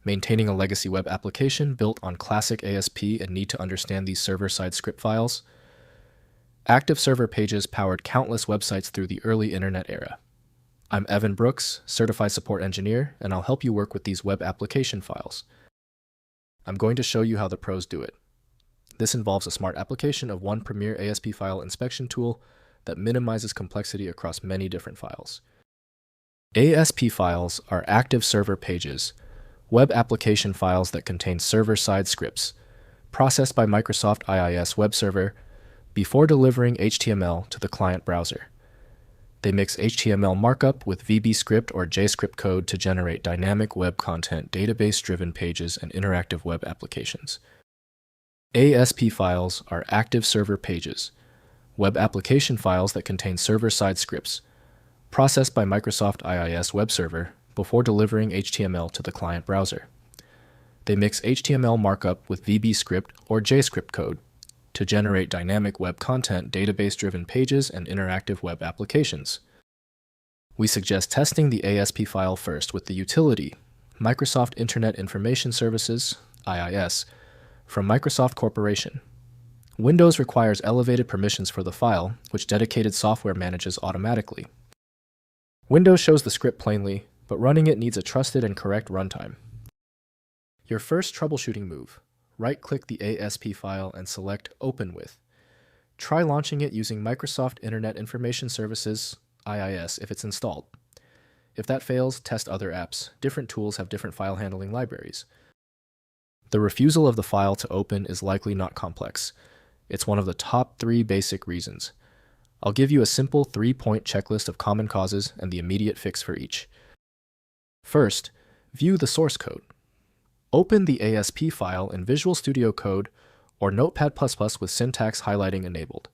maintaining a legacy web application built on classic ASP and need to understand these server-side script files. Active server pages powered countless websites through the early internet era. I'm Evan Brooks, Certified Support Engineer, and I'll help you work with these web application files. I'm going to show you how the pros do it. This involves a smart application of one premier ASP file inspection tool that minimizes complexity across many different files. ASP files are active server pages, web application files that contain server-side scripts, processed by Microsoft IIS web server before delivering HTML to the client browser. They mix HTML markup with VBScript or JScript code to generate dynamic web content, database-driven pages, and interactive web applications. ASP files are active server pages, web application files that contain server-side scripts, processed by Microsoft IIS web server before delivering HTML to the client browser. They mix HTML markup with VBScript or JScript code to generate dynamic web content, database-driven pages, and interactive web applications. We suggest testing the ASP file first with the utility Microsoft Internet Information Services, IIS, from Microsoft Corporation. Windows requires elevated permissions for the file, which dedicated software manages automatically. Windows shows the script plainly, but running it needs a trusted and correct runtime. Your first troubleshooting move. Right-click the ASP file and select Open With. Try launching it using Microsoft Internet Information Services, IIS, if it's installed. If that fails, test other apps. Different tools have different file handling libraries. The refusal of the file to open is likely not complex. It's one of the top 3 basic reasons. I'll give you a simple 3-point checklist of common causes and the immediate fix for each. First, view the source code. Open the ASP file in Visual Studio Code or Notepad++ with syntax highlighting enabled.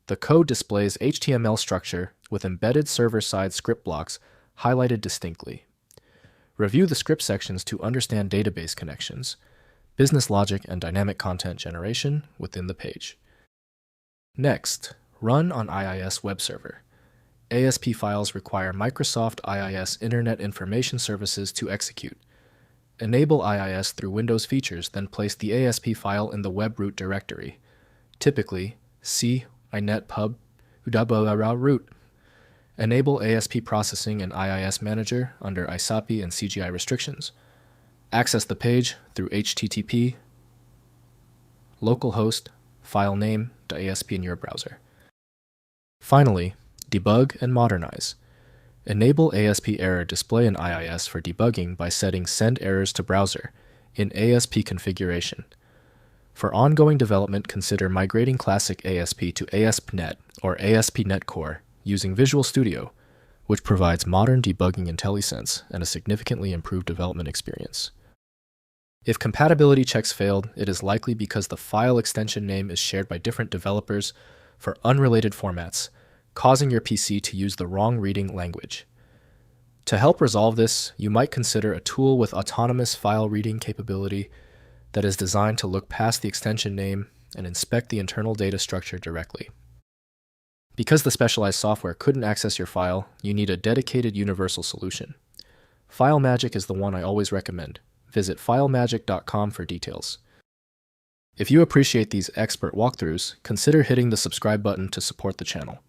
The code displays HTML structure with embedded server-side script blocks highlighted distinctly. Review the script sections to understand database connections, business logic, and dynamic content generation within the page. Next, run on IIS web server. ASP files require Microsoft IIS Internet Information Services to execute. Enable IIS through Windows features, then place the ASP file in the web root directory, typically C inetpub root. Enable ASP processing in IIS Manager under ISAPI and CGI restrictions. Access the page through HTTP localhost filename.asp in your browser. Finally, debug and modernize. Enable ASP error display in IIS for debugging by setting Send Errors to Browser in ASP configuration. For ongoing development, consider migrating classic ASP to ASP.NET or ASP.NET Core using Visual Studio, which provides modern debugging IntelliSense and a significantly improved development experience. If compatibility checks failed, it is likely because the file extension name is shared by different developers for unrelated formats, causing your PC to use the wrong reading language. To help resolve this, you might consider a tool with autonomous file reading capability that is designed to look past the extension name and inspect the internal data structure directly. Because the specialized software couldn't access your file, you need a dedicated universal solution. FileMagick is the one I always recommend. Visit filemagick.com for details. If you appreciate these expert walkthroughs, consider hitting the subscribe button to support the channel.